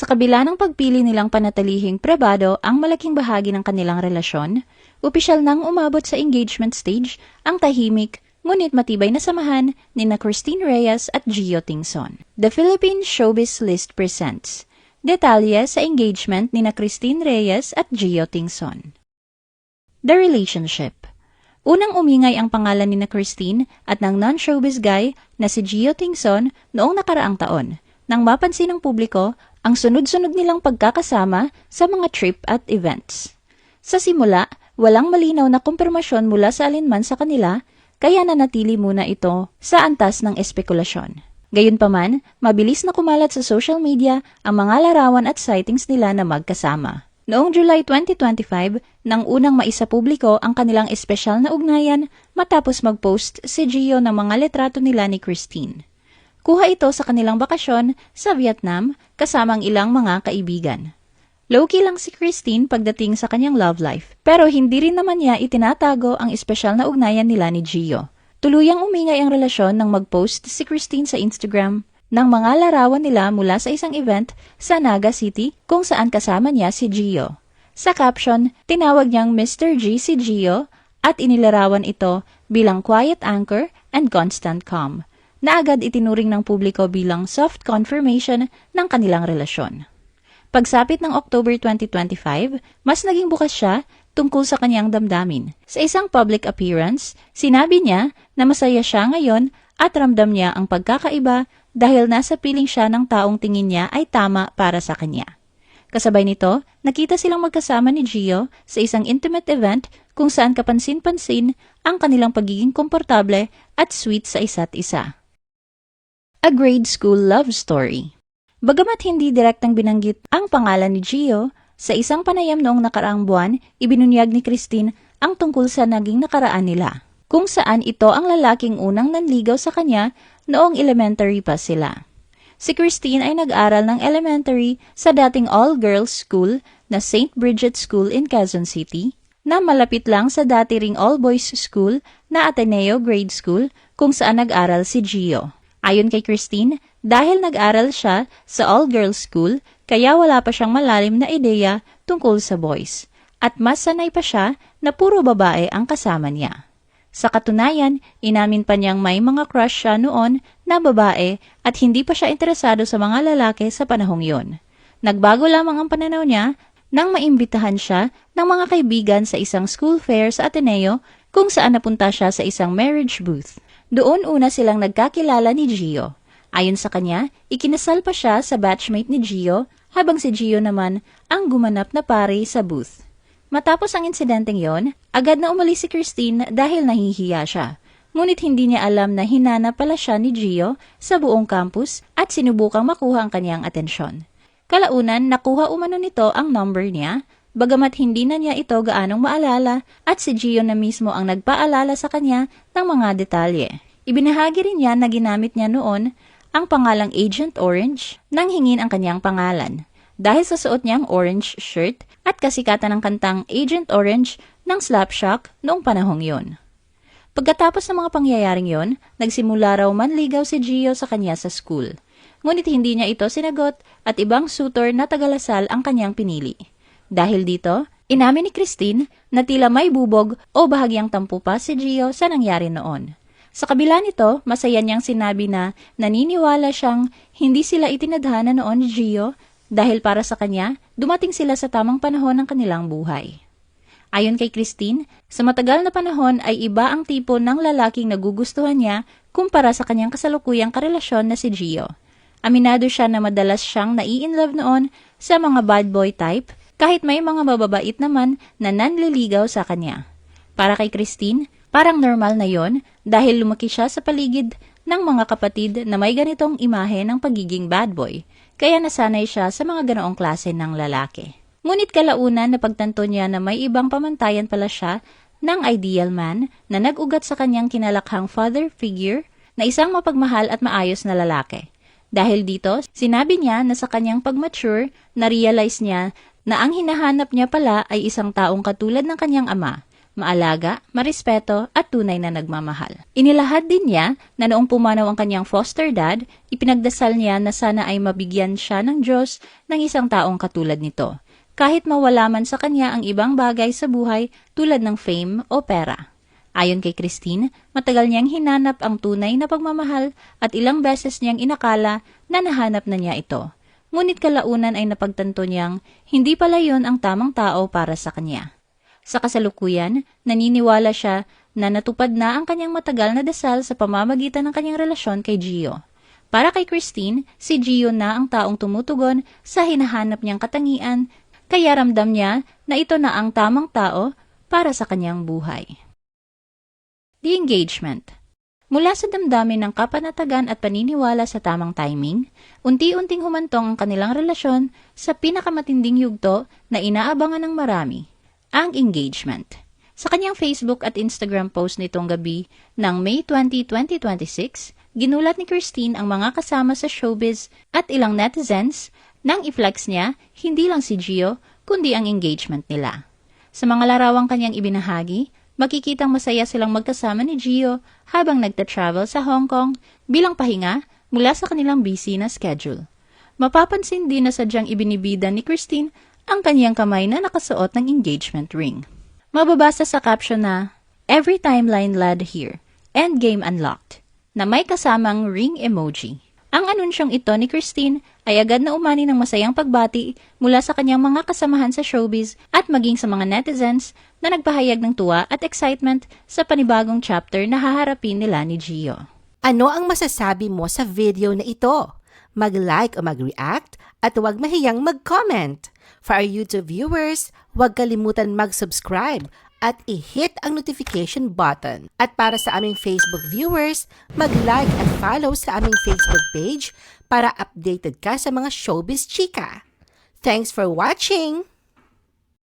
Sa kabila ng pagpili nilang panatilihing pribado ang malaking bahagi ng kanilang relasyon, opisyal nang umabot sa engagement stage ang tahimik ngunit matibay na samahan ni Christine Reyes at Gio Tingson. The Philippine Showbiz List presents detalye sa engagement ni Christine Reyes at Gio Tingson. The relationship. Unang umingay ang pangalan ni Christine at ng non-showbiz guy na si Gio Tingson noong nakaraang taon, nang mapansin ng publiko ang sunod-sunod nilang pagkakasama sa mga trip at events. Sa simula, walang malinaw na kumpirmasyon mula sa alinman sa kanila, kaya nanatili muna ito sa antas ng espekulasyon. Gayunpaman, mabilis na kumalat sa social media ang mga larawan at sightings nila na magkasama. Noong July 2025, nang unang maisapubliko ang kanilang espesyal na ugnayan matapos mag-post si Gio ng mga litrato nila ni Christine. Kuha ito sa kanilang bakasyon sa Vietnam kasama ang ilang mga kaibigan. Low-key lang si Christine pagdating sa kanyang love life, pero hindi rin naman niya itinatago ang espesyal na ugnayan nila ni Gio. Tuluyang umingay ang relasyon nang mag-post si Christine sa Instagram ng mga larawan nila mula sa isang event sa Naga City kung saan kasama niya si Gio. Sa caption, tinawag niyang Mr. G si Gio at inilarawan ito bilang quiet anchor and constant calm, na agad itinuring ng publiko bilang soft confirmation ng kanilang relasyon. Pagsapit ng October 2025, mas naging bukas siya tungkol sa kanyang damdamin. Sa isang public appearance, sinabi niya na masaya siya ngayon at ramdam niya ang pagkakaiba dahil nasa piling siya ng taong tingin niya ay tama para sa kanya. Kasabay nito, nakita silang magkasama ni Gio sa isang intimate event kung saan kapansin-pansin ang kanilang pagiging komportable at sweet sa isa't isa. A grade school love story. Bagamat hindi direktang binanggit ang pangalan ni Gio, sa isang panayam noong nakaraang buwan, ibinunyag ni Christine ang tungkol sa naging nakaraan nila, kung saan ito ang lalaking unang nanligaw sa kanya noong elementary pa sila. Si Christine ay nag-aral ng elementary sa dating all-girls school na St. Bridget School in Quezon City, na malapit lang sa dati ring all-boys school na Ateneo Grade School kung saan nag-aral si Gio. Ayon kay Christine, dahil nag-aral siya sa all-girls school, kaya wala pa siyang malalim na ideya tungkol sa boys, at mas sanay pa siya na puro babae ang kasama niya. Sa katunayan, inamin pa niyang may mga crush siya noon na babae at hindi pa siya interesado sa mga lalaki sa panahong yon. Nagbago lamang ang pananaw niya nang maimbitahan siya ng mga kaibigan sa isang school fair sa Ateneo kung saan napunta siya sa isang marriage booth. Doon una silang nagkakilala ni Gio. Ayon sa kanya, ikinasal pa siya sa batchmate ni Gio habang si Gio naman ang gumanap na pare sa booth. Matapos ang insidenteng yon, agad na umalis si Christine dahil nahihiya siya. Ngunit hindi niya alam na hinanap pala siya ni Gio sa buong campus at sinubukang makuha ang kanyang atensyon. Kalaunan, nakuha umano nito ang number niya, bagamat hindi na niya ito gaanong maalala at si Gio na mismo ang nagpaalala sa kanya ng mga detalye. Ibinahagi rin niya na ginamit niya noon ang pangalang Agent Orange nang hingin ang kanyang pangalan, dahil sa suot niyang orange shirt at kasikatan ng kantang Agent Orange ng Slapshot noong panahong yon. Pagkatapos ng mga pangyayaring yon, nagsimula raw manligaw si Gio sa kanya sa school. Ngunit hindi niya ito sinagot at ibang suitor na tagalasal ang kanyang pinili. Dahil dito, inamin ni Christine na tila may bubog o bahagyang tampo pa si Gio sa nangyari noon. Sa kabila nito, masaya niyang sinabi na naniniwala siyang hindi sila itinadhana noon ni Gio dahil para sa kanya, dumating sila sa tamang panahon ng kanilang buhay. Ayon kay Christine, sa matagal na panahon ay iba ang tipo ng lalaking nagugustuhan niya kumpara sa kanyang kasalukuyang karelasyon na si Gio. Aminado siya na madalas siyang nai-inlove noon sa mga bad boy type kahit may mga mababait naman na nanliligaw sa kanya. Para kay Christine, parang normal na yon dahil lumaki siya sa paligid ng mga kapatid na may ganitong imahe ng pagiging bad boy, kaya nasanay siya sa mga ganoong klase ng lalaki. Ngunit kalaunan napagtanto niya na may ibang pamantayan pala siya ng ideal man na nag-ugat sa kanyang kinalakhang father figure na isang mapagmahal at maayos na lalaki. Dahil dito, sinabi niya na sa kanyang pag-mature, na-realize niya na ang hinahanap niya pala ay isang taong katulad ng kanyang ama, maalaga, marespeto at tunay na nagmamahal. Inilahad din niya na noong pumanaw ang kanyang foster dad, ipinagdasal niya na sana ay mabigyan siya ng Diyos ng isang taong katulad nito, kahit mawala man sa kanya ang ibang bagay sa buhay tulad ng fame o pera. Ayon kay Christine, matagal niyang hinanap ang tunay na pagmamahal at ilang beses niyang inakala na nahanap na niya ito. Ngunit kalaunan ay napagtanto niyang hindi pala yon ang tamang tao para sa kanya. Sa kasalukuyan, naniniwala siya na natupad na ang kanyang matagal na dasal sa pamamagitan ng kanyang relasyon kay Gio. Para kay Christine, si Gio na ang taong tumutugon sa hinahanap niyang katangian, kaya ramdam niya na ito na ang tamang tao para sa kanyang buhay. The engagement. Mula sa damdamin ng kapanatagan at paniniwala sa tamang timing, unti-unting humantong ang kanilang relasyon sa pinakamatinding yugto na inaabangan ng marami, ang engagement. Sa kanyang Facebook at Instagram post nitong gabi ng May 20, 2026, ginulat ni Christine ang mga kasama sa showbiz at ilang netizens nang i-flex niya hindi lang si Gio kundi ang engagement nila. Sa mga larawang kanyang ibinahagi, makikitang masaya silang magkasama ni Gio habang nagta-travel sa Hong Kong bilang pahinga mula sa kanilang busy na schedule. Mapapansin din na sadyang ibinibida ni Christine ang kanyang kamay na nakasuot ng engagement ring. Mababasa sa caption na, "Every timeline led here, endgame unlocked," na may kasamang ring emoji. Ang anunsyong ito ni Christine ay agad na umani ng masayang pagbati mula sa kanyang mga kasamahan sa showbiz at maging sa mga netizens na nagpahayag ng tuwa at excitement sa panibagong chapter na haharapin nila ni Gio. Ano ang masasabi mo sa video na ito? Mag-like o mag-react at huwag mahiyang mag-comment. For our YouTube viewers, huwag kalimutan mag-subscribe at i-hit ang notification button. At para sa aming Facebook viewers, mag-like at follow sa aming Facebook page para updated ka sa mga showbiz chika. Thanks for watching!